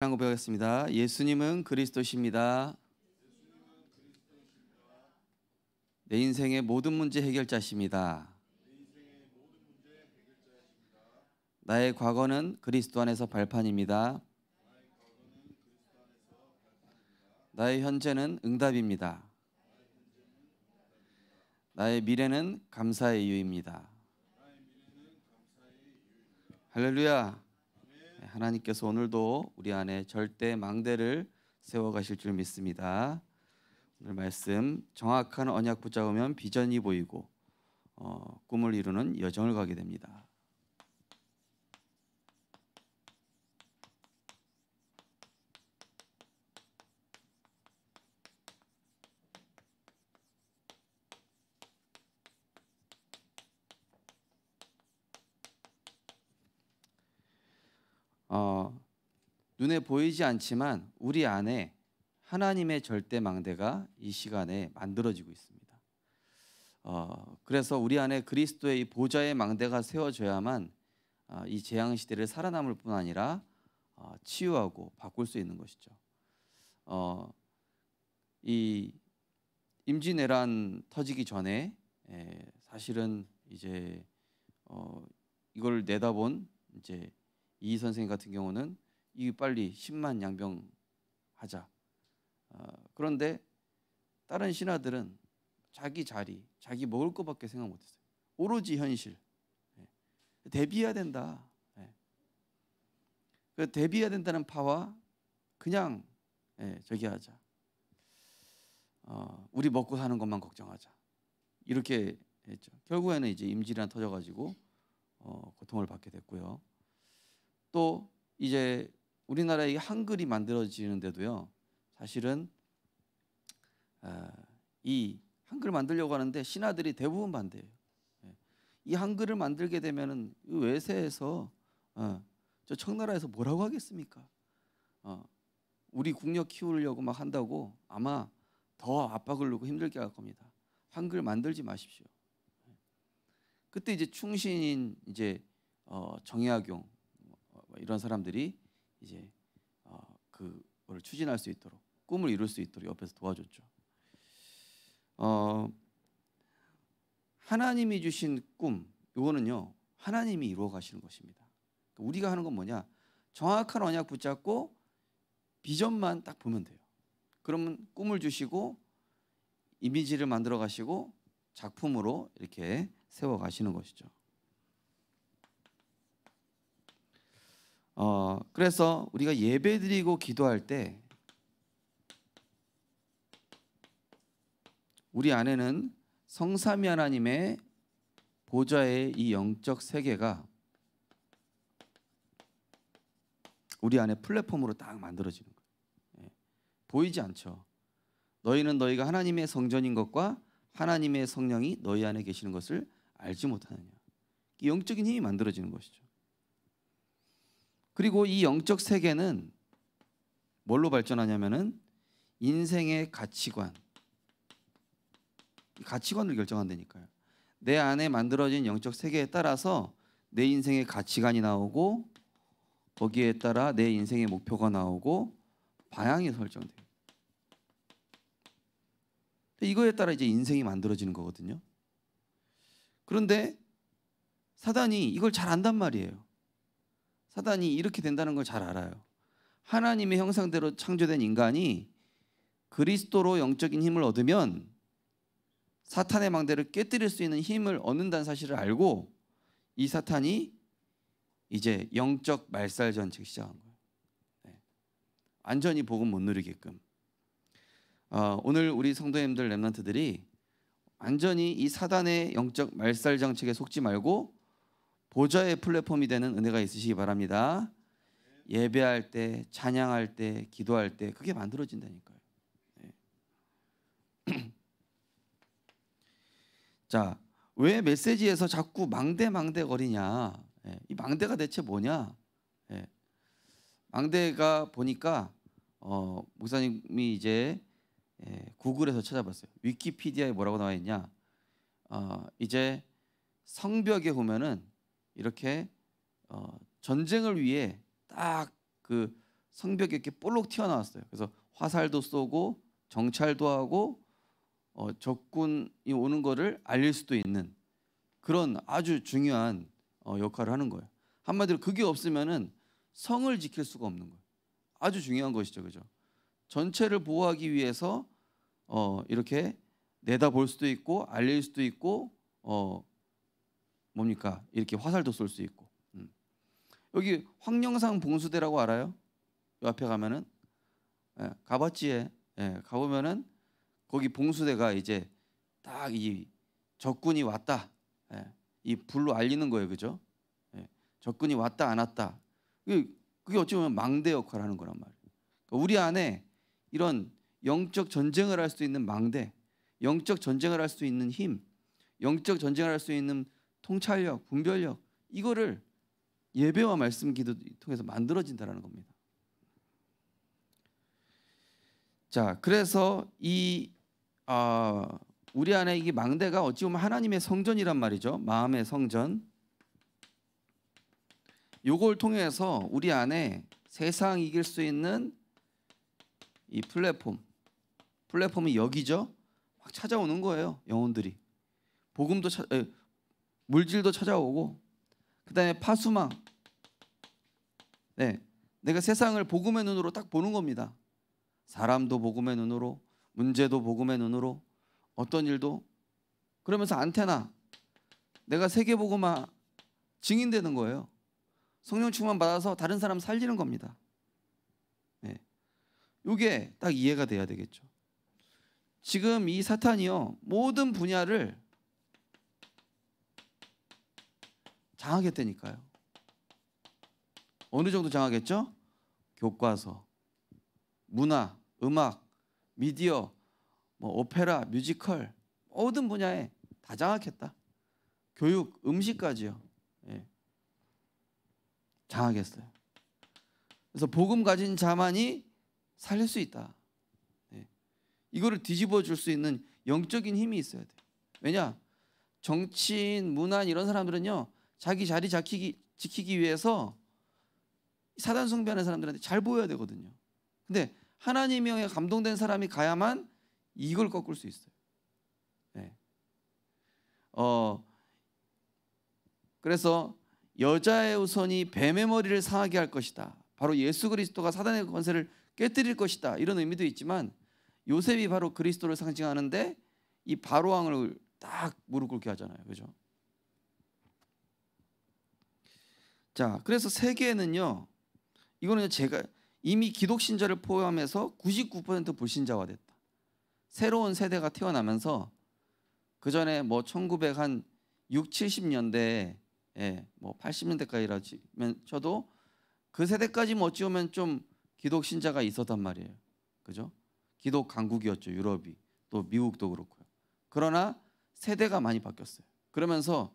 한번 배우겠습니다. 예수님은 그리스도십니다. 내 인생의 모든 문제 해결자십니다. 나의 과거는 그리스도 안에서 발판입니다. 나의 현재는 응답입니다. 나의 미래는 감사의 이유입니다. 할렐루야. 하나님께서 오늘도 우리 안에 절대 망대를 세워가실 줄 믿습니다. 오늘 말씀, 정확한 언약 붙잡으면 비전이 보이고 꿈을 이루는 여정을 가게 됩니다. 눈에 보이지 않지만 우리 안에 하나님의 절대 망대가 이 시간에 만들어지고 있습니다. 그래서 우리 안에 그리스도의 이 보좌의 망대가 세워져야만 이 재앙 시대를 살아남을 뿐 아니라 치유하고 바꿀 수 있는 것이죠. 이 임진왜란 터지기 전에 사실은 이제 이걸 내다본 이제 이 선생님 같은 경우는 이 빨리 10만 양병 하자. 그런데 다른 신하들은 자기 자리, 자기 먹을 것밖에 생각 못했어요. 오로지 현실. 대비해야 된다. 그 대비해야 된다는 파와 그냥 저기 하자. 우리 먹고 사는 것만 걱정하자. 이렇게 했죠. 결국에는 이제 임진왜란 터져가지고 고통을 받게 됐고요. 또 이제 우리나라에 한글이 만들어지는데도요, 사실은 이 한글 만들려고 하는데 신하들이 대부분 반대해요. 이 한글을 만들게 되면은 외세에서 저 청나라에서 뭐라고 하겠습니까? 우리 국력 키우려고 막 한다고 아마 더 압박을 넣고 힘들게 할 겁니다. 한글 만들지 마십시오. 그때 이제 충신인 이제 정약용 이런 사람들이 이제 그걸 추진할 수 있도록 꿈을 이룰 수 있도록 옆에서 도와줬죠. 하나님이 주신 꿈, 이거는요 하나님이 이루어 가시는 것입니다. 우리가 하는 건 뭐냐? 정확한 언약 붙잡고 비전만 딱 보면 돼요. 그러면 꿈을 주시고 이미지를 만들어 가시고 작품으로 이렇게 세워 가시는 것이죠. 그래서 우리가 예배드리고 기도할 때 우리 안에는 성삼위 하나님의 보좌의 이 영적 세계가 우리 안에 플랫폼으로 딱 만들어지는 거예요. 보이지 않죠. 너희는 너희가 하나님의 성전인 것과 하나님의 성령이 너희 안에 계시는 것을 알지 못하느냐. 이 영적인 힘이 만들어지는 것이죠. 그리고 이 영적 세계는 뭘로 발전하냐면은 인생의 가치관을 결정한다니까요. 내 안에 만들어진 영적 세계에 따라서 내 인생의 가치관이 나오고 거기에 따라 내 인생의 목표가 나오고 방향이 설정돼요. 이거에 따라 이제 인생이 만들어지는 거거든요. 그런데 사단이 이걸 잘 안단 말이에요. 사단이 이렇게 된다는 걸 잘 알아요. 하나님의 형상대로 창조된 인간이 그리스도로 영적인 힘을 얻으면 사탄의 망대를 깨뜨릴 수 있는 힘을 얻는다는 사실을 알고 이 사탄이 이제 영적 말살 전쟁 시작한 거예요. 완전히 복음 못 누리게끔. 오늘 우리 성도님들 렘넌트들이 완전히 이 사단의 영적 말살 정책에 속지 말고 보좌의 플랫폼이 되는 은혜가 있으시기 바랍니다. 예배할 때, 찬양할 때, 기도할 때 그게 만들어진다니까요. 자, 왜 메시지에서 자꾸 망대 거리냐? 이 망대가 대체 뭐냐? 망대가 보니까 목사님이 이제 구글에서 찾아봤어요. 위키피디아에 뭐라고 나와 있냐? 이제 성벽에 보면은 이렇게 전쟁을 위해 딱 그 성벽이 이렇게 볼록 튀어나왔어요. 그래서 화살도 쏘고 정찰도 하고 적군이 오는 거를 알릴 수도 있는 그런 아주 중요한 역할을 하는 거예요. 한마디로 그게 없으면은 성을 지킬 수가 없는 거예요. 아주 중요한 것이죠, 그죠? 전체를 보호하기 위해서 이렇게 내다볼 수도 있고 알릴 수도 있고 뭡니까? 이렇게 화살도 쏠 수 있고. 여기 황령산 봉수대라고 알아요? 이 앞에 가면은 가봤지? 가보면은 거기 봉수대가 이제 딱 이 적군이 왔다. 이 불로 알리는 거예요, 그죠? 적군이 왔다 안 왔다. 그게 어찌 보면 망대 역할을 하는 거란 말이에요. 그러니까 우리 안에 이런 영적 전쟁을 할 수 있는 망대, 영적 전쟁을 할 수 있는 힘, 영적 전쟁을 할 수 있는 통찰력, 분별력, 이거를 예배와 말씀 기도 통해서 만들어진다는 겁니다. 자, 그래서 우리 안에 이 망대가 어찌 보면 하나님의 성전이란 말이죠. 마음의 성전. 요걸 통해서 우리 안에 세상 이길 수 있는 이 플랫폼이 여기죠. 막 찾아오는 거예요. 영혼들이. 복음도 물질도 찾아오고, 그다음에 파수망. 내가 세상을 복음의 눈으로 딱 보는 겁니다. 사람도 복음의 눈으로, 문제도 복음의 눈으로, 어떤 일도. 그러면서 안테나, 내가 세계복음화 증인되는 거예요. 성령 충만 받아서 다른 사람 살리는 겁니다. 이게 딱 이해가 돼야 되겠죠. 지금 이 사탄이요, 모든 분야를 장악했다니까요. 어느 정도 장악했죠? 교과서, 문화, 음악, 미디어, 오페라, 뮤지컬, 모든 분야에 다 장악했다. 교육, 음식까지요. 장악했어요. 그래서 복음 가진 자만이 살릴 수 있다. 이거를 뒤집어 줄 수 있는 영적인 힘이 있어야 돼요. 왜냐? 정치인, 문안 이런 사람들은요, 자기 자리 지키기 위해서 사단 숭배하는 사람들한테 잘 보여야 되거든요. 근데 하나님의 감동된 사람이 가야만 이걸 꺾을 수 있어요. 그래서 여자의 우선이 뱀의 머리를 상하게 할 것이다. 바로 예수 그리스도가 사단의 권세를 깨뜨릴 것이다. 이런 의미도 있지만 요셉이 바로 그리스도를 상징하는데 이 바로왕을 딱 무릎 꿇게 하잖아요. 그죠? 자, 그래서 세계에는요, 이거는 제가 이미 기독신자를 포함해서 99% 불신자가 됐다. 새로운 세대가 태어나면서 그 전에 1960, 70년대에 80년대까지라 쳐도 그 세대까지 어찌 보면 좀 기독 신자가 있었단 말이에요. 그죠? 기독 강국이었죠. 유럽이. 또 미국도 그렇고요. 그러나 세대가 많이 바뀌었어요. 그러면서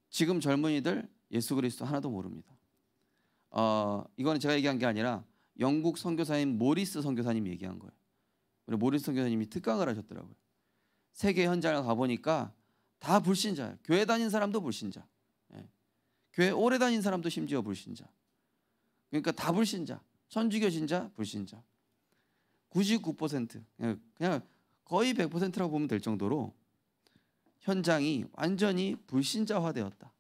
지금 젊은이들 예수 그리스도 하나도 모릅니다. 이거는 제가 얘기한 게 아니라 영국 선교사님 모리스 선교사님이 얘기한 거예요. 그리고 모리스 선교사님이 특강을 하셨더라고요. 세계 현장을 가보니까 다 불신자예요. 교회 다닌 사람도 불신자. 교회 오래 다닌 사람도 심지어 불신자. 그러니까 다 불신자. 천주교 신자, 불신자. 99% 그냥 거의 100%라고 보면 될 정도로 현장이 완전히 불신자화되었다.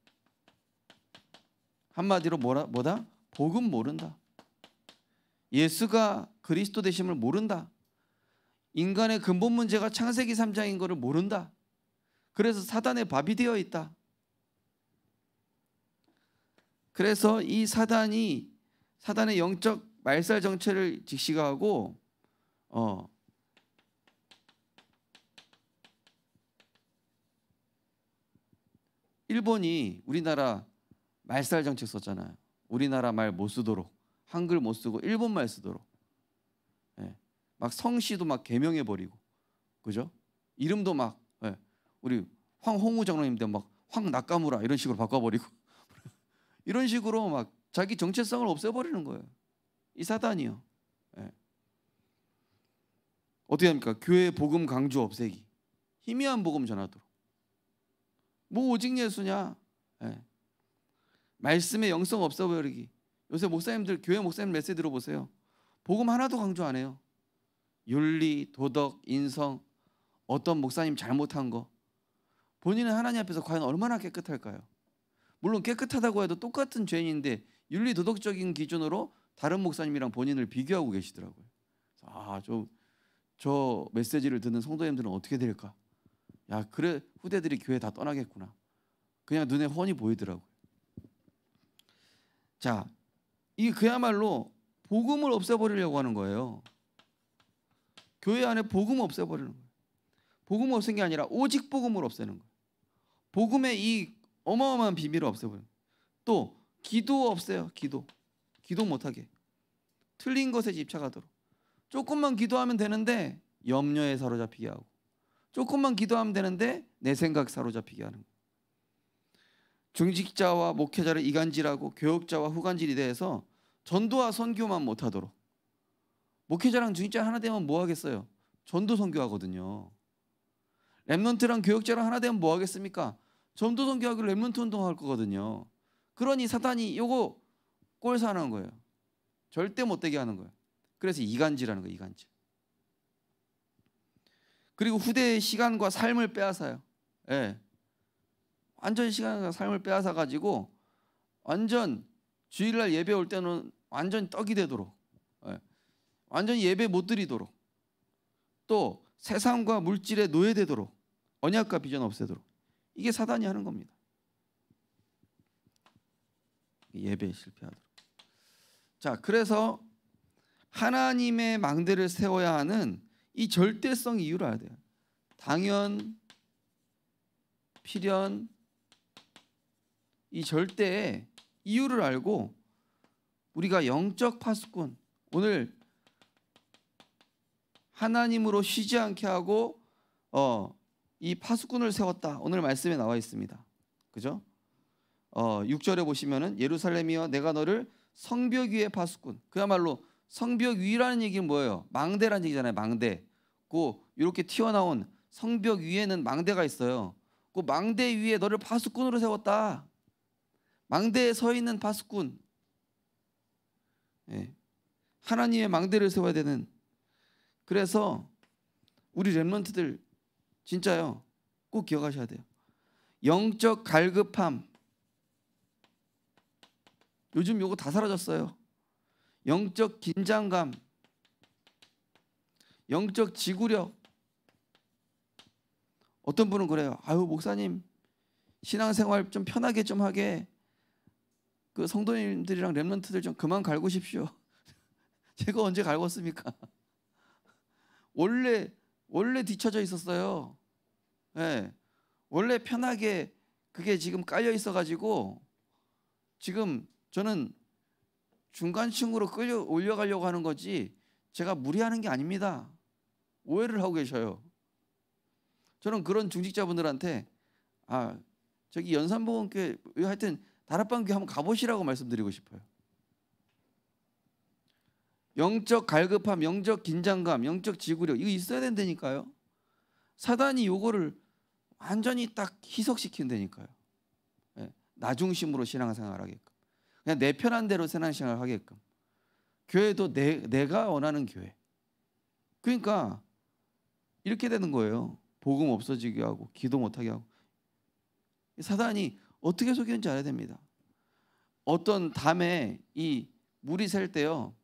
한마디로 뭐다? 복음 모른다. 예수가 그리스도 되심을 모른다. 인간의 근본 문제가 창세기 3장인 것을 모른다. 그래서 사단의 밥이 되어 있다. 그래서 이 사단의 영적 말살 정체를 직시하고 일본이 우리나라 말살 정책 썼잖아요. 우리나라 말 못 쓰도록, 한글 못 쓰고 일본 말 쓰도록. 막 성씨도 막 개명해 버리고, 그죠? 이름도 막 우리 황홍우 장로님인데 막 황나카무라 이런 식으로 바꿔버리고 이런 식으로 막 자기 정체성을 없애버리는 거예요. 이 사단이요. 어떻게 합니까? 교회 복음 강조 없애기, 희미한 복음 전하도록. 뭐 오직 예수냐? 말씀의 영성 없애버리기, 요새 목사님들, 교회 목사님 메시지 들어보세요. 복음 하나도 강조 안 해요. 윤리, 도덕, 인성, 어떤 목사님 잘못한 거, 본인은 하나님 앞에서 과연 얼마나 깨끗할까요? 물론 깨끗하다고 해도 똑같은 죄인인데 윤리 도덕적인 기준으로 다른 목사님이랑 본인을 비교하고 계시더라고요. 저 메시지를 듣는 성도님들은 어떻게 될까? 야, 그래, 후대들이 교회 다 떠나겠구나. 그냥 눈에 훤히 보이더라고요. 자, 이게 그야말로 복음을 없애버리려고 하는 거예요. 교회 안에 복음을 없애버리는 거예요. 복음을 없앤 게 아니라 오직 복음을 없애는 거예요. 복음의 이 어마어마한 비밀을 없애버려요. 또 기도 없애요. 기도 못하게. 틀린 것에 집착하도록. 조금만 기도하면 되는데 염려에 사로잡히게 하고, 조금만 기도하면 되는데 내 생각 사로잡히게 하는 거예요. 중직자와 목회자를 이간질하고 교역자와 후간질이 대해서 전도와 선교만 못하도록. 목회자랑 중직자 하나 되면 뭐 하겠어요? 전도 선교하거든요. 렘넌트랑 교역자랑 하나 되면 뭐 하겠습니까? 전도 선교하고 렘넌트 운동할 거거든요. 그러니 사단이 요거 꼴사하는 거예요. 절대 못 되게 하는 거예요. 그래서 이간질하는 거예요. 이간질. 그리고 후대의 시간과 삶을 빼앗아요. 예. 완전 시간과 삶을 빼앗아 가지고 완전 주일날 예배 올 때는 완전 떡이 되도록, 예. 완전 예배 못 드리도록, 또 세상과 물질에 노예되도록, 언약과 비전 없애도록. 이게 사단이 하는 겁니다. 예배에 실패하도록. 자, 그래서 하나님의 망대를 세워야 하는 이 절대성 이유를 알아야 돼요. 당연, 필연, 이 절대의 이유를 알고 우리가 영적 파수꾼, 오늘 하나님으로 쉬지 않게 하고 이 파수꾼을 세웠다. 오늘 말씀에 나와 있습니다. 그죠? 6절에 보시면은 예루살렘이여 내가 너를 성벽 위의 파수꾼. 그야말로 성벽 위라는 얘기는 뭐예요? 망대라는 얘기잖아요. 망대. 그 이렇게 튀어나온 성벽 위에는 망대가 있어요. 그 망대 위에 너를 파수꾼으로 세웠다. 망대에 서 있는 파수꾼. 예. 하나님의 망대를 세워야 되는. 그래서 우리 렘넌트들 진짜요. 꼭 기억하셔야 돼요. 영적 갈급함. 요즘 요거 다 사라졌어요. 영적 긴장감, 영적 지구력. 어떤 분은 그래요. 아유, 목사님 신앙생활 좀 편하게 좀 하게 그 성도님들이랑 렘넌트들 좀 그만 갈구십시오. 제가 언제 갈궜습니까? 원래 뒤쳐져 있었어요. 네. 원래 편하게 그게 지금 깔려 있어가지고 지금 저는 중간층으로 끌려 올려가려고 하는 거지 제가 무리하는 게 아닙니다. 오해를 하고 계셔요. 저는 그런 중직자분들한테 저기 연산복음교회 하여튼 다락방교회 한번 가보시라고 말씀드리고 싶어요. 영적 갈급함, 영적 긴장감, 영적 지구력 이거 있어야 된다니까요. 사단이 요거를 완전히 딱 희석시킨다니까요. 네, 나 중심으로 신앙생활을 하게끔, 그냥 내 편한 대로 신앙생활을 하게끔. 교회도 내가 원하는 교회. 그러니까 이렇게 되는 거예요. 복음 없어지게 하고 기도 못하게 하고. 사단이 어떻게 속이는지 알아야 됩니다. 어떤 담에 이 물이 셀 때요,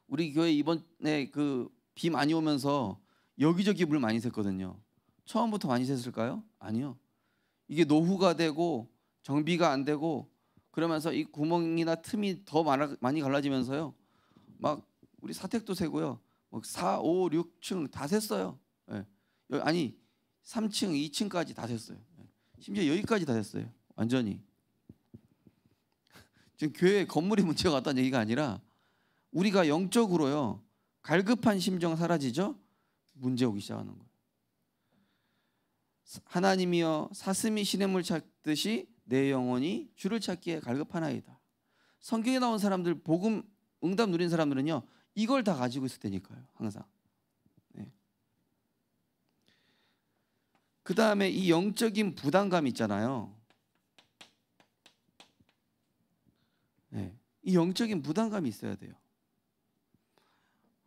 우리 교회 이번에 그 비 많이 오면서 여기저기 물 많이 샜거든요. 처음부터 많이 샜을까요? 아니요. 이게 노후가 되고 정비가 안 되고 그러면서 이 구멍이나 틈이 더 많이 갈라지면서요, 막 우리 사택도 세고요, 막 4, 5, 6층 다 샜어요. 예. 아니 3층, 2층까지 다 샜어요. 심지어 여기까지 다 샜어요. 완전히. 지금 교회 건물이 문제가 왔다는 얘기가 아니라 우리가 영적으로요 갈급한 심정 사라지죠. 문제 오기 시작하는 거예요. 하나님이여 사슴이 시냇물 찾듯이 내 영혼이 주를 찾기에 갈급하나이다. 성경에 나온 사람들, 복음 응답 누린 사람들은요 이걸 다 가지고 있을 테니까요. 항상. 네. 그 다음에 이 영적인 부담감 있잖아요. 네. 이 영적인 부담감이 있어야 돼요.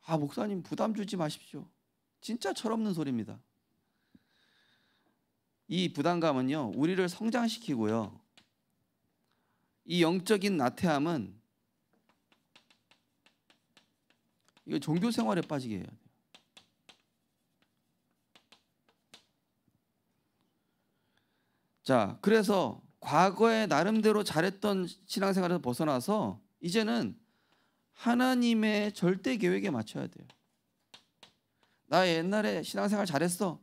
아, 목사님 부담 주지 마십시오. 진짜 철없는 소리입니다. 이 부담감은요, 우리를 성장시키고요. 이 영적인 나태함은 이거 종교 생활에 빠지게 해야 돼요. 자, 그래서 과거에 나름대로 잘했던 신앙생활에서 벗어나서 이제는 하나님의 절대 계획에 맞춰야 돼요. 나 옛날에 신앙생활 잘했어.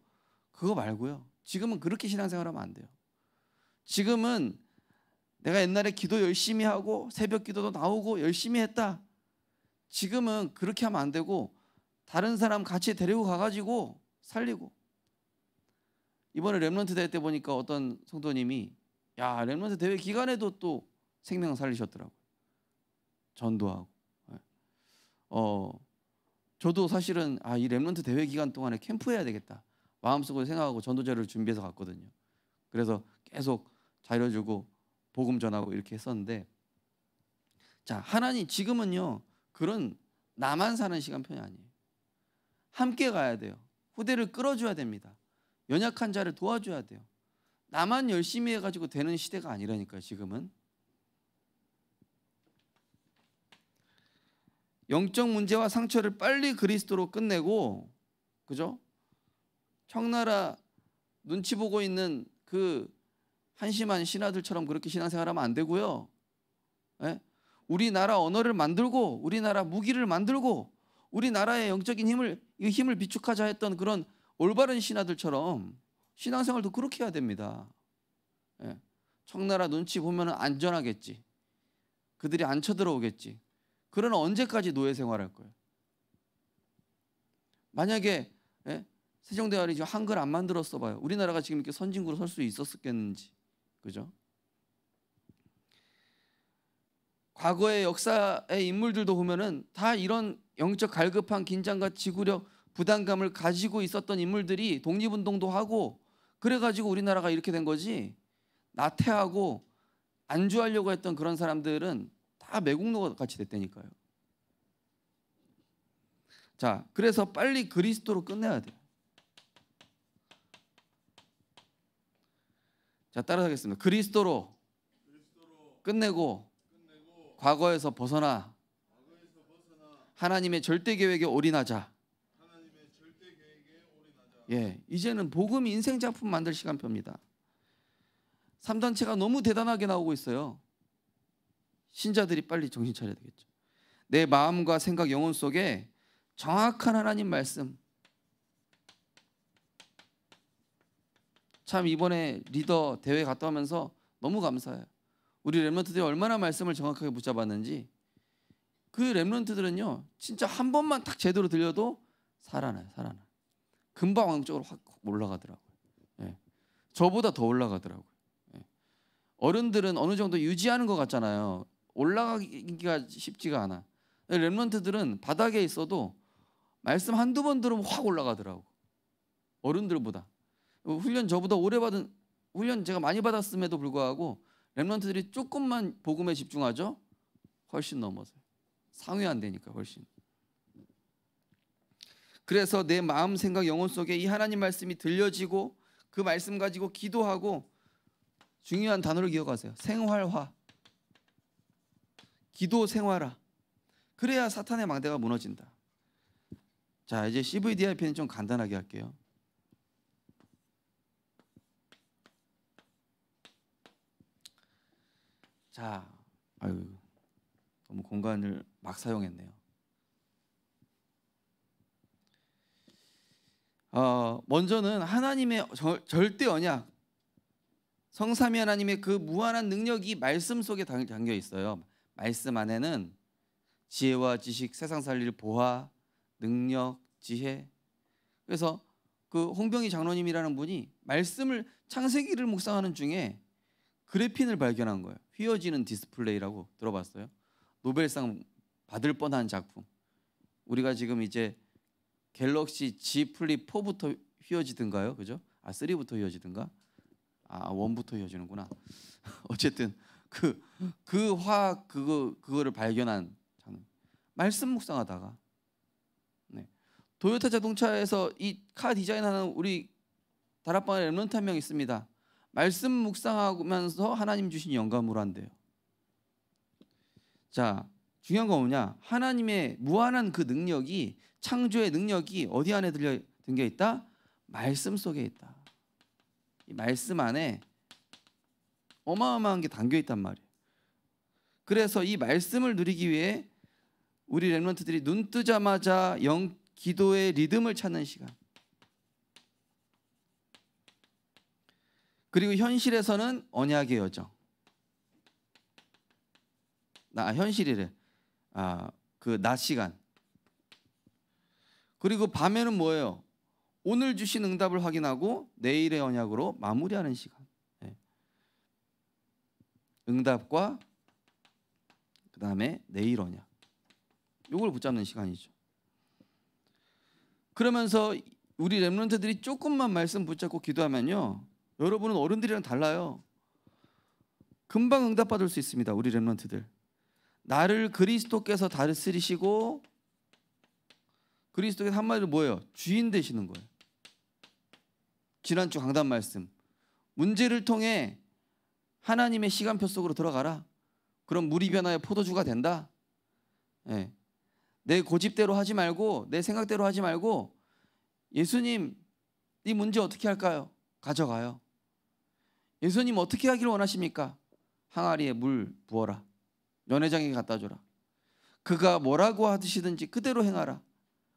그거 말고요. 지금은 그렇게 신앙생활하면 안 돼요. 지금은 내가 옛날에 기도 열심히 하고 새벽 기도도 나오고 열심히 했다. 지금은 그렇게 하면 안 되고 다른 사람 같이 데리고 가가지고 살리고. 이번에 렘넌트 대회 때 보니까 어떤 성도님이 야, 렘넌트 대회 기간에도 또 생명 살리셨더라고요. 전도하고. 저도 사실은 이 렘넌트 대회 기간 동안에 캠프해야 되겠다 마음속으로 생각하고 전도자를 준비해서 갔거든요. 그래서 계속 자료주고 복음 전하고 이렇게 했었는데, 자, 하나님 지금은요 그런 나만 사는 시간편이 아니에요. 함께 가야 돼요. 후대를 끌어줘야 됩니다. 연약한 자를 도와줘야 돼요. 나만 열심히 해가지고 되는 시대가 아니라니까요. 지금은 영적 문제와 상처를 빨리 그리스도로 끝내고, 그죠? 청나라 눈치 보고 있는 그 한심한 신하들처럼 그렇게 신앙생활하면 안 되고요. 예? 우리나라 언어를 만들고 우리나라 무기를 만들고 우리나라의 영적인 힘을 비축하자 했던 그런 올바른 신하들처럼 신앙생활도 그렇게 해야 됩니다. 예. 청나라 눈치 보면 안전하겠지. 그들이 안 쳐들어오겠지. 그러나 언제까지 노예 생활할 거예요? 만약에 세종대왕이 지금 한글 안 만들었어 봐요. 우리나라가 지금 이렇게 선진국으로 설 수 있었겠는지, 그죠? 과거의 역사의 인물들도 보면은 다 이런 영적 갈급한 긴장과 지구력, 부담감을 가지고 있었던 인물들이 독립운동도 하고 그래가지고 우리나라가 이렇게 된 거지. 나태하고 안주하려고 했던 그런 사람들은 다 매국노 같이 됐다니까요. 자, 그래서 빨리 그리스도로 끝내야 돼요. 자, 따라하겠습니다. 그리스도로 끝내고 과거에서 벗어나 하나님의 절대 계획에 올인하자. 예, 이제는 복음 인생 작품 만들 시간표입니다. 3단체가 너무 대단하게 나오고 있어요. 신자들이 빨리 정신 차려야 되겠죠. 내 마음과 생각, 영혼 속에 정확한 하나님 말씀. 참 이번에 리더 대회 갔다 오면서 너무 감사해요. 우리 렘넌트들이 얼마나 말씀을 정확하게 붙잡았는지. 그 렘넌트들은요 진짜 한 번만 딱 제대로 들려도 살아나요. 금방 왕적으로 확 올라가더라고요. 예. 저보다 더 올라가더라고요. 예. 어른들은 어느 정도 유지하는 것 같잖아요. 올라가기가 쉽지가 않아. 렘넌트들은 바닥에 있어도 말씀 한두 번 들으면 확 올라가더라고. 어른들보다. 훈련 저보다 오래 받은 훈련 제가 많이 받았음에도 불구하고 렘넌트들이 조금만 복음에 집중하죠. 훨씬 넘어서요. 상회 안 되니까 훨씬. 그래서 내 마음, 생각, 영혼 속에 이 하나님 말씀이 들려지고 그 말씀 가지고 기도하고, 중요한 단어를 기억하세요. 생활화. 기도 생활화. 그래야 사탄의 망대가 무너진다. 자, 이제 CVDIP는 좀 간단하게 할게요. 자, 너무 공간을 막 사용했네요. 먼저는 하나님의 절대 언약, 성삼위 하나님의 그 무한한 능력이 말씀 속에 담겨 있어요. 말씀 안에는 지혜와 지식, 세상 살릴 보화, 능력, 지혜. 그래서 그 홍병희 장로님이라는 분이 말씀을 창세기를 묵상하는 중에 그래핀을 발견한 거예요. 휘어지는 디스플레이라고 들어봤어요? 노벨상 받을 뻔한 작품. 우리가 지금 이제 갤럭시 Z 플립 4부터 휘어지든가요, 그죠? 3부터 휘어지든가? 1부터 휘어지는구나. 어쨌든 그 화학 그거를 발견한 장면. 말씀 묵상하다가. 네. 도요타 자동차에서 이 카 디자인하는 우리 다락방에 렘넌트 한 명 있습니다. 말씀 묵상하면서 하나님 주신 영감으로 한대요. 자, 중요한 건 뭐냐? 하나님의 무한한 그 능력이, 창조의 능력이 어디 안에 담겨 있다? 말씀 속에 있다. 이 말씀 안에 어마어마한 게 담겨 있단 말이에요. 그래서 이 말씀을 누리기 위해 우리 렘넌트들이 눈 뜨자마자 기도의 리듬을 찾는 시간. 그리고 현실에서는 언약의 여정. 현실이래. 그 낮 시간. 그리고 밤에는 뭐예요? 오늘 주신 응답을 확인하고 내일의 언약으로 마무리하는 시간. 네. 응답과 그 다음에 내일 언약. 이걸 붙잡는 시간이죠. 그러면서 우리 렘넌트들이 조금만 말씀 붙잡고 기도하면요, 여러분은 어른들이랑 달라요. 금방 응답받을 수 있습니다. 우리 렘넌트들. 나를 그리스도께서 다스리시고, 그리스도께서 한마디로 뭐예요? 주인 되시는 거예요. 지난주 강단 말씀, 문제를 통해 하나님의 시간표 속으로 들어가라. 그럼 물이 변하여 포도주가 된다. 네. 내 고집대로 하지 말고, 내 생각대로 하지 말고, 예수님 이 문제 어떻게 할까요? 가져가요. 예수님 어떻게 하기를 원하십니까? 항아리에 물 부어라. 연회장에게 갖다 줘라. 그가 뭐라고 하시든지 그대로 행하라.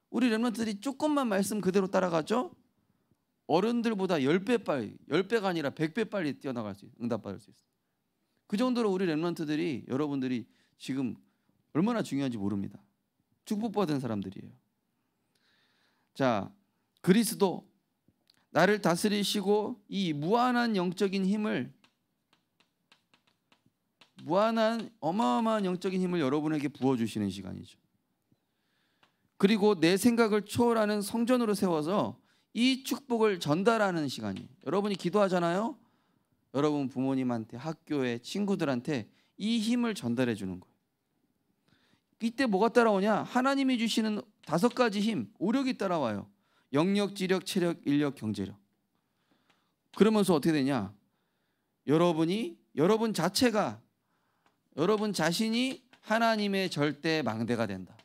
우리 렘넌트들이 조금만 말씀 그대로 따라가죠? 어른들보다 10배 빨리, 10배가 아니라 100배 빨리 뛰어나갈 수 있어요. 응답받을 수 있어요. 그 정도로 우리 렘넌트들이, 여러분들이 지금 얼마나 중요한지 모릅니다. 축복받은 사람들이에요. 자, 그리스도, 나를 다스리시고 이 무한한 영적인 힘을, 무한한 어마어마한 영적인 힘을 여러분에게 부어주시는 시간이죠. 그리고 내 생각을 초월하는 성전으로 세워서 이 축복을 전달하는 시간이에요. 여러분이 기도하잖아요. 여러분 부모님한테, 학교에, 친구들한테 이 힘을 전달해 주는 거예요. 이때 뭐가 따라오냐? 하나님이 주시는 5가지 힘, 오력이 따라와요. 영력, 지력, 체력, 인력, 경제력. 그러면서 어떻게 되냐? 여러분 자체가, 여러분 자신이 하나님의 절대 망대가 된다.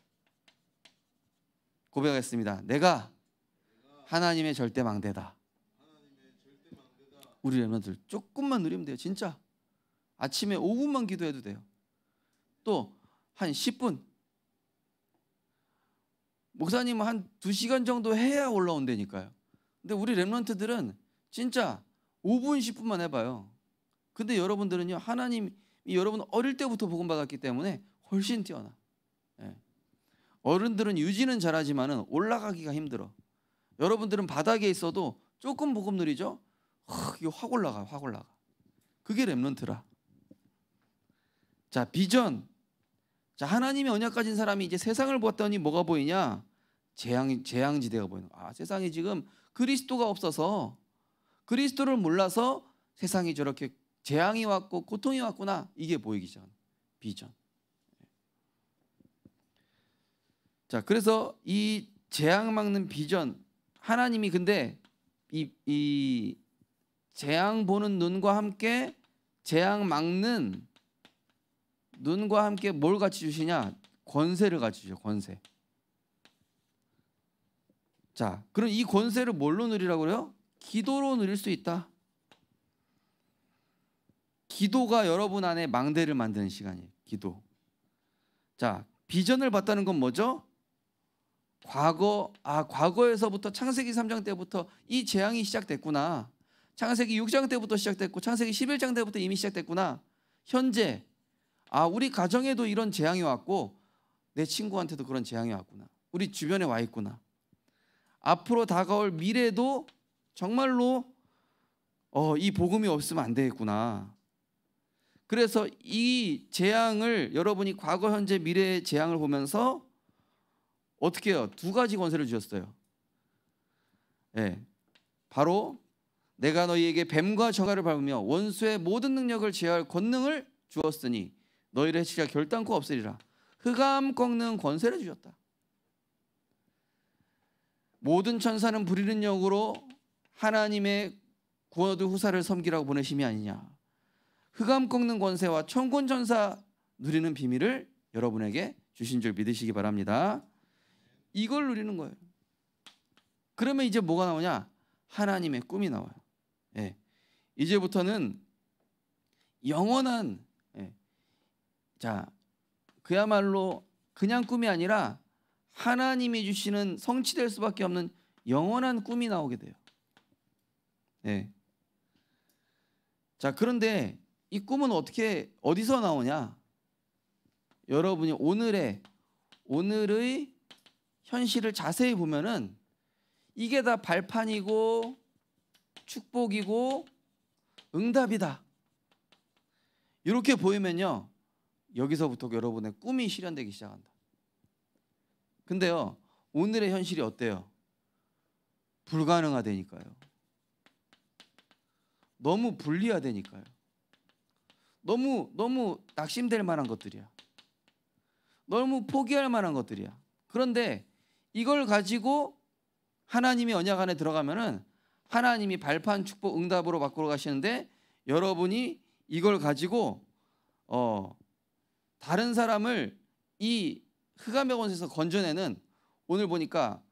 고백하겠습니다. 내가 하나님의 절대 망대다. 우리 렘넌트들 조금만 누리면 돼요. 진짜. 아침에 5분만 기도해도 돼요. 또 한 10분. 목사님은 한 2시간 정도 해야 올라온다니까요. 근데 우리 렘넌트들은 진짜 5분, 10분만 해봐요. 근데 여러분들은요, 하나님이 여러분 어릴 때부터 복음 받았기 때문에 훨씬 뛰어나. 예. 어른들은 유지는 잘하지만은 올라가기가 힘들어. 여러분들은 바닥에 있어도 조금 복음 누리죠? 이거 확 올라가, 확 올라가. 그게 렘넌트라. 자, 비전. 자, 하나님의 언약 가진 사람이 이제 세상을 봤더니 뭐가 보이냐? 재앙지대가 보이는 거야. 세상에 지금 그리스도가 없어서, 그리스도를 몰라서 세상이 저렇게 재앙이 왔고 고통이 왔구나. 이게 보이기 시작하는 비전. 자, 그래서 이 재앙 막는 비전, 하나님이 근데 이 재앙 보는 눈과 함께 재앙 막는 눈과 함께 뭘 같이 주시냐? 권세를 같이 주죠. 권세. 자, 그럼 이 권세를 뭘로 누리라고 그래요? 기도로 누릴 수 있다. 기도가 여러분 안에 망대를 만드는 시간이에요. 기도. 자, 비전을 봤다는 건 뭐죠? 과거에서부터 창세기 3장 때부터 이 재앙이 시작됐구나. 창세기 6장 때부터 시작됐고 창세기 11장 때부터 이미 시작됐구나. 현재 우리 가정에도 이런 재앙이 왔고 내 친구한테도 그런 재앙이 왔구나. 우리 주변에 와 있구나. 앞으로 다가올 미래도 정말로 이 복음이 없으면 안 되겠구나. 그래서 이 재앙을, 여러분이 과거, 현재, 미래의 재앙을 보면서 어떻게 해요? 2가지 권세를 주셨어요. 네. 바로 내가 너희에게 뱀과 저가를 밟으며 원수의 모든 능력을 제어할 권능을 주었으니 너희를 해치기가 결단코 없으리라. 흑암 꺾는 권세를 주셨다. 모든 천사는 부리는 영으로 하나님의 구원 얻을 후사를 섬기라고 보내심이 아니냐. 흑암 꺾는 권세와 천군 천사 누리는 비밀을 여러분에게 주신 줄 믿으시기 바랍니다. 이걸 누리는 거예요. 그러면 이제 뭐가 나오냐? 하나님의 꿈이 나와요. 예. 이제부터는 영원한, 예. 자, 그야말로 그냥 꿈이 아니라 하나님이 주시는 성취될 수밖에 없는 영원한 꿈이 나오게 돼요. 예. 자, 그런데 이 꿈은 어디서 나오냐? 여러분이 오늘의 현실을 자세히 보면은 이게 다 발판이고 축복이고 응답이다. 이렇게 보이면요, 여기서부터 여러분의 꿈이 실현되기 시작한다. 근데요, 오늘의 현실이 어때요? 불가능하다니까요. 너무 불리하다니까요. 너무 낙심될 만한 것들이야. 너무 포기할 만한 것들이야. 그런데 이걸 가지고 하나님의 언약 안에 들어가면은 하나님이 발판, 축복, 응답으로 바꾸러 가시는데, 여러분이 이걸 가지고 다른 사람을 이 흑암의 권세에서 건져내는, 오늘 보니까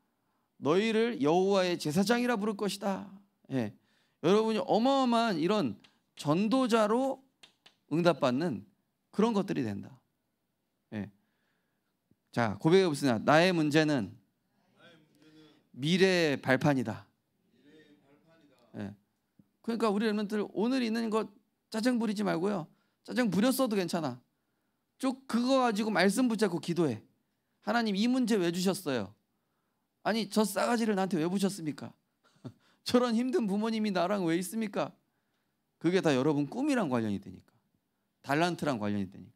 너희를 여호와의 제사장이라 부를 것이다. 예. 여러분이 어마어마한 이런 전도자로 응답받는 그런 것들이 된다. 예. 자, 고백해 봅시다. 나의 문제는 미래의 발판이다. 예. 그러니까 우리 렘넌트들 오늘 있는 것 짜증 부리지 말고요. 짜증 부렸어도 괜찮아. 쭉 그거 가지고 말씀 붙잡고 기도해. 하나님, 이 문제 왜 주셨어요? 아니, 저 싸가지를 나한테 왜 부셨습니까? 저런 힘든 부모님이 나랑 왜 있습니까? 그게 다 여러분 꿈이랑 관련이 되니까, 달란트랑 관련이 되니까.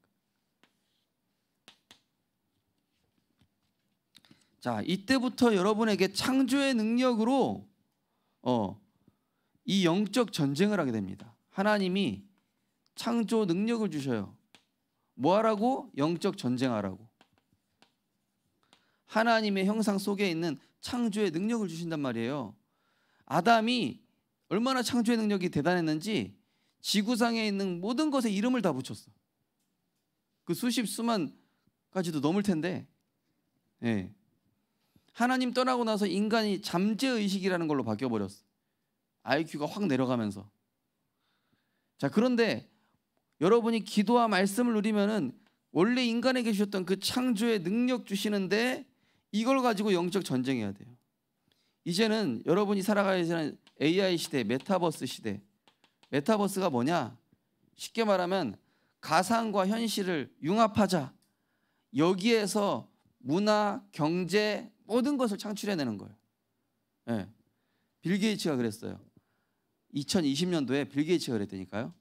자, 이때부터 여러분에게 창조의 능력으로 이 영적 전쟁을 하게 됩니다. 하나님이 창조 능력을 주셔요. 뭐 하라고? 영적 전쟁하라고. 하나님의 형상 속에 있는 창조의 능력을 주신단 말이에요. 아담이 얼마나 창조의 능력이 대단했는지 지구상에 있는 모든 것에 이름을 다 붙였어. 그 수십 수만 가지도 넘을 텐데, 예. 하나님 떠나고 나서 인간이 잠재의식이라는 걸로 바뀌어버렸어. IQ가 확 내려가면서. 자, 그런데 여러분이 기도와 말씀을 누리면은 원래 인간에게 주셨던 그 창조의 능력 주시는데, 이걸 가지고 영적 전쟁해야 돼요. 이제는 여러분이 살아가야 되는 AI 시대, 메타버스 시대. 메타버스가 뭐냐? 쉽게 말하면 가상과 현실을 융합하자. 여기에서 문화, 경제, 모든 것을 창출해내는 거예요. 예. 빌 게이츠가 그랬어요. 2020년도에 빌 게이츠가 그랬다니까요.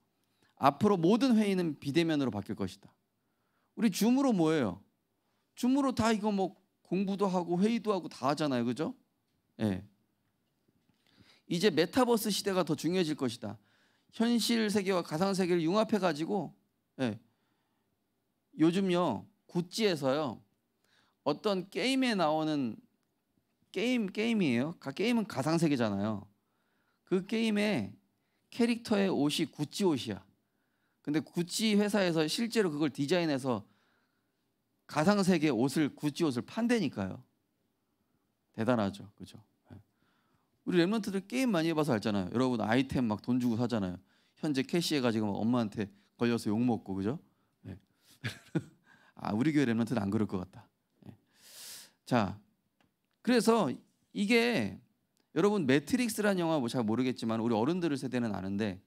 앞으로 모든 회의는 비대면으로 바뀔 것이다. 우리 줌으로 뭐예요? 줌으로 다 이거 뭐 공부도 하고 회의도 하고 다 하잖아요, 그죠? 예. 이제 메타버스 시대가 더 중요해질 것이다. 현실 세계와 가상 세계를 융합해 가지고, 예. 요즘요 구찌에서요 어떤 게임에 나오는 게임이에요. 게임은 가상 세계잖아요. 그 게임의 캐릭터의 옷이 구찌 옷이야. 근데 구찌 회사에서 실제로 그걸 디자인해서 가상 세계 옷을, 구찌 옷을 판다니까요. 대단하죠, 그죠? 우리 렘넌트들 게임 많이 해봐서 알잖아요. 여러분 아이템 막 돈 주고 사잖아요. 현재 캐시해가지고 막 엄마한테 걸려서 욕 먹고, 그죠? 네. 아, 우리 교회 렘넌트는 안 그럴 것 같다. 네. 자, 그래서 이게 여러분 매트릭스라는 영화 뭐 잘 모르겠지만 우리 어른들 세대는 아는데,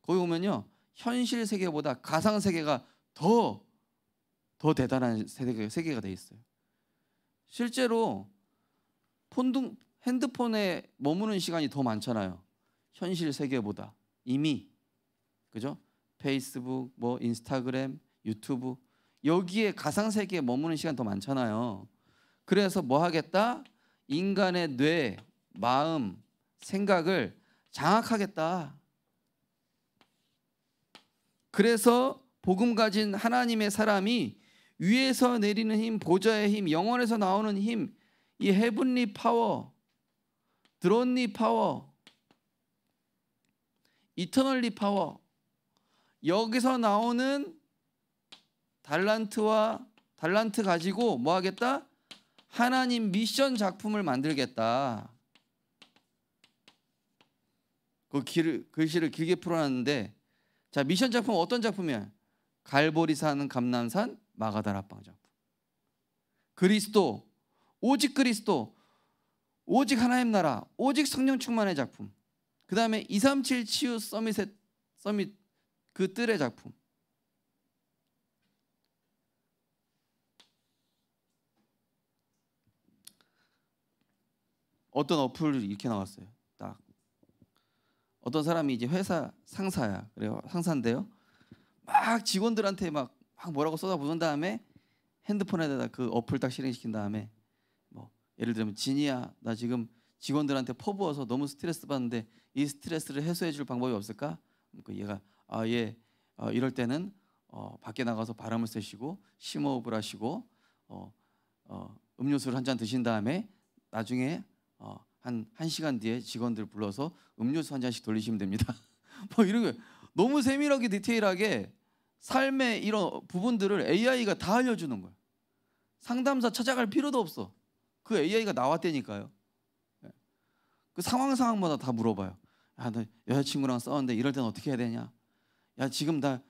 거기 보면요 현실 세계보다 가상 세계가 더 대단한 세계가 돼 있어요. 실제로 핸드폰에 머무는 시간이 더 많잖아요. 현실 세계보다 이미, 그죠? 페이스북, 뭐 인스타그램, 유튜브, 여기에 가상 세계에 머무는 시간 더 많잖아요. 그래서 뭐 하겠다? 인간의 뇌, 마음, 생각을 장악하겠다. 그래서 복음 가진 하나님의 사람이 위에서 내리는 힘, 보좌의 힘, 영원에서 나오는 힘, 이 헤븐리 파워, 드론리 파워, 이터널리 파워, 여기서 나오는 달란트 가지고 뭐 하겠다? 하나님 미션 작품을 만들겠다. 그 글씨를 길게 풀어놨는데, 자, 미션 작품 어떤 작품이야? 갈보리산, 감람산, 마가다락방 작품. 그리스도, 오직 그리스도, 오직 하나님 나라, 오직 성령 충만의 작품. 그 다음에 237 치유 서밋 그 뜰의 작품. 어떤 어플이 이렇게 나왔어요. 딱 어떤 사람이 이제 회사 상사야. 그래요. 상사인데요. 막 직원들한테 막 뭐라고 쏟아부은 다음에 핸드폰에다가 그 어플 딱 실행시킨 다음에 뭐 예를 들면 진이야, 나 지금 직원들한테 퍼부어서 너무 스트레스 받는데 이 스트레스를 해소해 줄 방법이 없을까? 그 얘가 이럴 때는 밖에 나가서 바람을 쐬시고 심호흡을 하시고 음료수를 한 잔 드신 다음에 나중에 한 1시간 뒤에 직원들 불러서 음료수 한 잔씩 돌리시면 됩니다. 뭐 이런 거 너무 세밀하게 디테일하게 삶의 이런 부분들을 AI가 다 알려주는 거예요. 상담사 찾아갈 필요도 없어. 그 AI가 나왔다니까요. 그 상황마다 다 물어봐요. 야, 너 여자친구랑 싸웠는데 이럴 땐 어떻게 해야 되냐? 야, 지금 나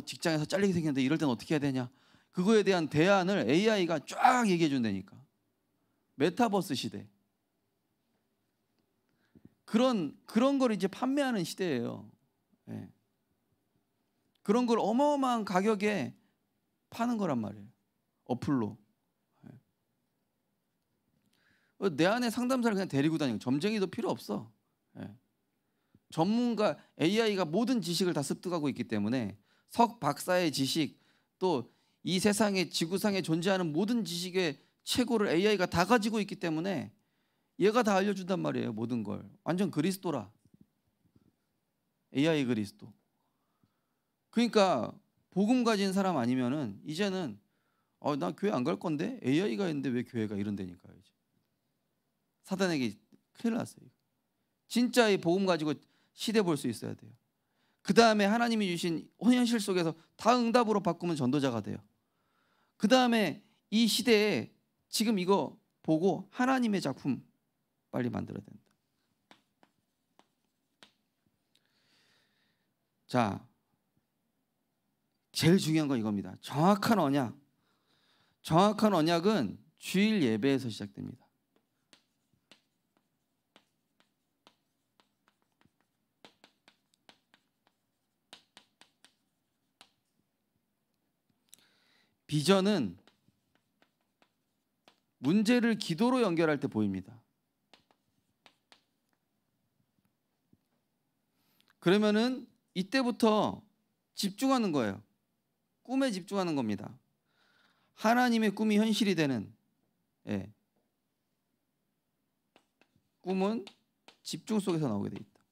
직장에서 잘리게 생겼는데 이럴 땐 어떻게 해야 되냐? 그거에 대한 대안을 AI가 쫙 얘기해 준다니까. 메타버스 시대. 그런 걸 이제 판매하는 시대예요. 네. 그런 걸 어마어마한 가격에 파는 거란 말이에요. 어플로. 네. 내 안에 상담사를 그냥 데리고 다니고 점쟁이도 필요 없어. 네. 전문가 AI가 모든 지식을 다 습득하고 있기 때문에 석 박사의 지식, 또 이 세상에 지구상에 존재하는 모든 지식의 최고를 AI가 다 가지고 있기 때문에 얘가 다 알려준단 말이에요. 모든 걸. 완전 그리스도라. AI 그리스도. 그러니까 복음 가진 사람 아니면은 이제는 나 교회 안 갈 건데 AI가 있는데 왜 교회가 이런다니까요. 이제. 사단에게 큰일 났어요. 진짜 이 복음 가지고 시대 볼 수 있어야 돼요. 그 다음에 하나님이 주신 현실 속에서 다 응답으로 바꾸면 전도자가 돼요. 그 다음에 이 시대에 지금 이거 보고 하나님의 작품 빨리 만들어야 된다. 자, 제일 중요한 건 이겁니다. 정확한 언약. 정확한 언약은 주일 예배에서 시작됩니다. 비전은 문제를 기도로 연결할 때 보입니다. 그러면은 이때부터 집중하는 거예요. 꿈에 집중하는 겁니다. 하나님의 꿈이 현실이 되는 꿈은 집중 속에서 나오게 돼 있다.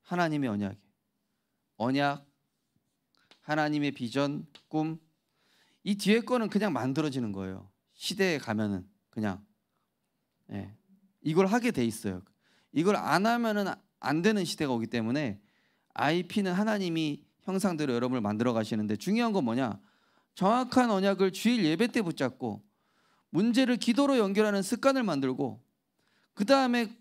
하나님의 언약, 하나님의 비전, 꿈, 이 뒤에 거는 그냥 만들어지는 거예요. 시대에 가면은 그냥 이걸 하게 돼 있어요. 이걸 안 하면은 안 되는 시대가 오기 때문에 IP는 하나님이 형상대로 여러분을 만들어 가시는데, 중요한 건 뭐냐? 정확한 언약을 주일 예배 때 붙잡고 문제를 기도로 연결하는 습관을 만들고, 그 다음에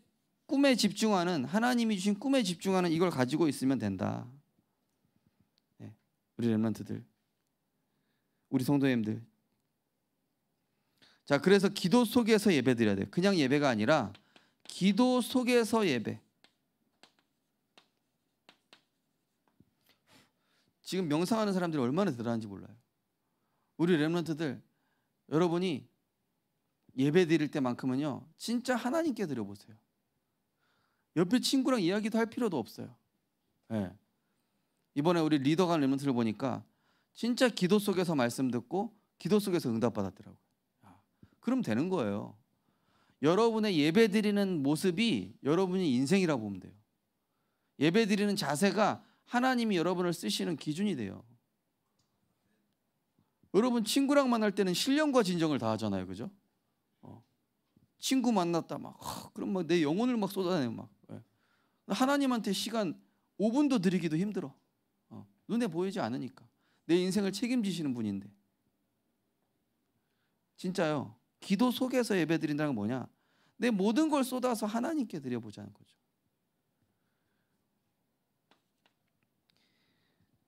꿈에 집중하는, 하나님이 주신 꿈에 집중하는 이걸 가지고 있으면 된다. 우리 렘넌트들, 우리 성도님들. 자, 그래서 기도 속에서 예배 드려야 돼요. 그냥 예배가 아니라 기도 속에서 예배. 지금 명상하는 사람들이 얼마나 대단한지 몰라요. 우리 렘넌트들, 여러분이 예배 드릴 때만큼은요 진짜 하나님께 드려보세요. 옆에 친구랑 이야기도 할 필요도 없어요. 이번에 우리 리더간 렘넌트를 보니까 진짜 기도 속에서 말씀 듣고 기도 속에서 응답 받았더라고요. 그럼 되는 거예요. 여러분의 예배 드리는 모습이 여러분의 인생이라고 보면 돼요. 예배 드리는 자세가 하나님이 여러분을 쓰시는 기준이 돼요. 여러분 친구랑 만날 때는 신령과 진정을 다 하잖아요, 그죠? 친구 만났다 막 그럼 막 내 영혼을 막 쏟아내요 막. 하나님한테 시간 5분도 드리기도 힘들어. 눈에 보이지 않으니까. 내 인생을 책임지시는 분인데. 진짜요. 기도 속에서 예배드린다는 건 뭐냐? 내 모든 걸 쏟아서 하나님께 드려보자는 거죠.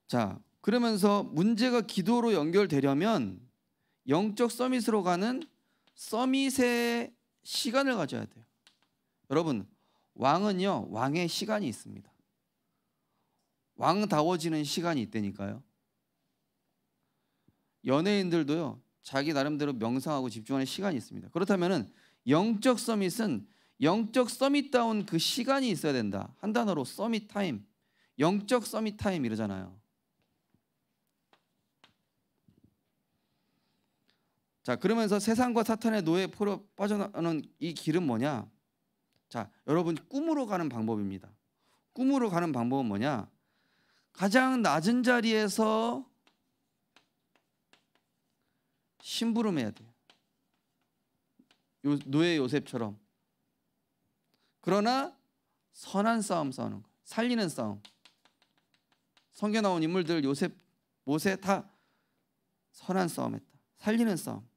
자, 그러면서 문제가 기도로 연결되려면 영적 서밋으로 가는 서밋의 시간을 가져야 돼요. 여러분, 왕은요, 왕의 시간이 있습니다. 왕다워지는 시간이 있다니까요. 연예인들도요, 자기 나름대로 명상하고 집중하는 시간이 있습니다. 그렇다면은 영적 서밋은 영적 서밋다운 그 시간이 있어야 된다. 한 단어로 서밋 타임, 영적 서밋 타임 이러잖아요. 자, 그러면서 세상과 사탄의 노예에 빠져나가는 이 길은 뭐냐? 자, 여러분 꿈으로 가는 방법입니다. 꿈으로 가는 방법은 뭐냐? 가장 낮은 자리에서 심부름해야 돼요. 노예 요셉처럼. 그러나 선한 싸움 싸우는 거예요. 살리는 싸움. 성경에 나온 인물들 요셉, 모세 다 선한 싸움했다. 살리는 싸움.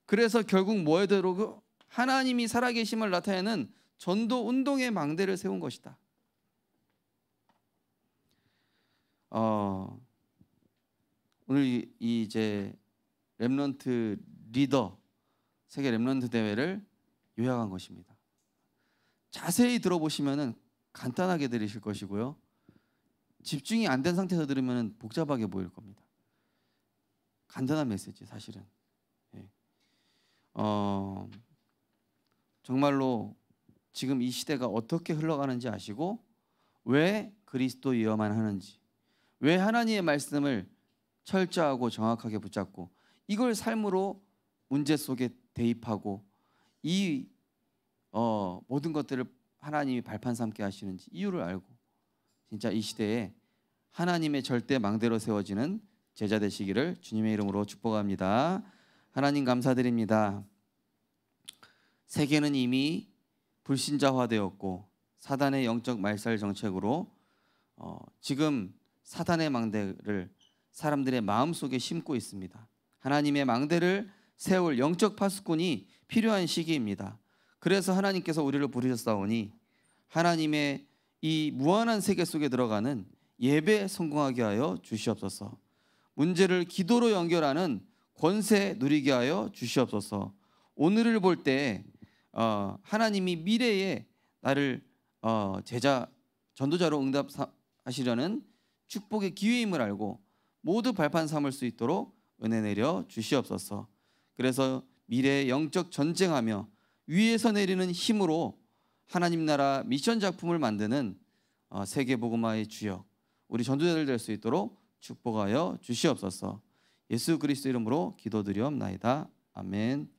그래서 결국 뭐에 들어오고 하나님이 살아계심을 나타내는 전도 운동의 망대를 세운 것이다. 오늘 이제 렘넌트 리더 세계 렘넌트 대회를 요약한 것입니다. 자세히 들어보시면은 간단하게 들으실 것이고요. 집중이 안 된 상태에서 들으면 복잡하게 보일 겁니다. 간단한 메시지 사실은. 정말로 지금 이 시대가 어떻게 흘러가는지 아시고 왜 그리스도이어만 하는지, 왜 하나님의 말씀을 철저하고 정확하게 붙잡고 이걸 삶으로 문제 속에 대입하고 이 모든 것들을 하나님이 발판 삼게 하시는지 이유를 알고 진짜 이 시대에 하나님의 절대 망대로 세워지는 제자 되시기를 주님의 이름으로 축복합니다. 하나님 감사드립니다. 세계는 이미 불신자화되었고 사단의 영적 말살 정책으로 지금 사단의 망대를 사람들의 마음속에 심고 있습니다. 하나님의 망대를 세울 영적 파수꾼이 필요한 시기입니다. 그래서 하나님께서 우리를 부르셨사오니 하나님의 이 무한한 세계 속에 들어가는 예배 성공하게 하여 주시옵소서. 문제를 기도로 연결하는 권세 누리게 하여 주시옵소서. 오늘을 볼 때 하나님이 미래에 나를 제자 전도자로 응답하시려는 축복의 기회임을 알고 모두 발판 삼을 수 있도록 은혜 내려 주시옵소서. 그래서 미래에 영적 전쟁하며 위에서 내리는 힘으로 하나님 나라 미션 작품을 만드는 세계 복음화의 주역 우리 전도자들 될 수 있도록 축복하여 주시옵소서. 예수 그리스도 이름으로 기도드리옵나이다. 아멘.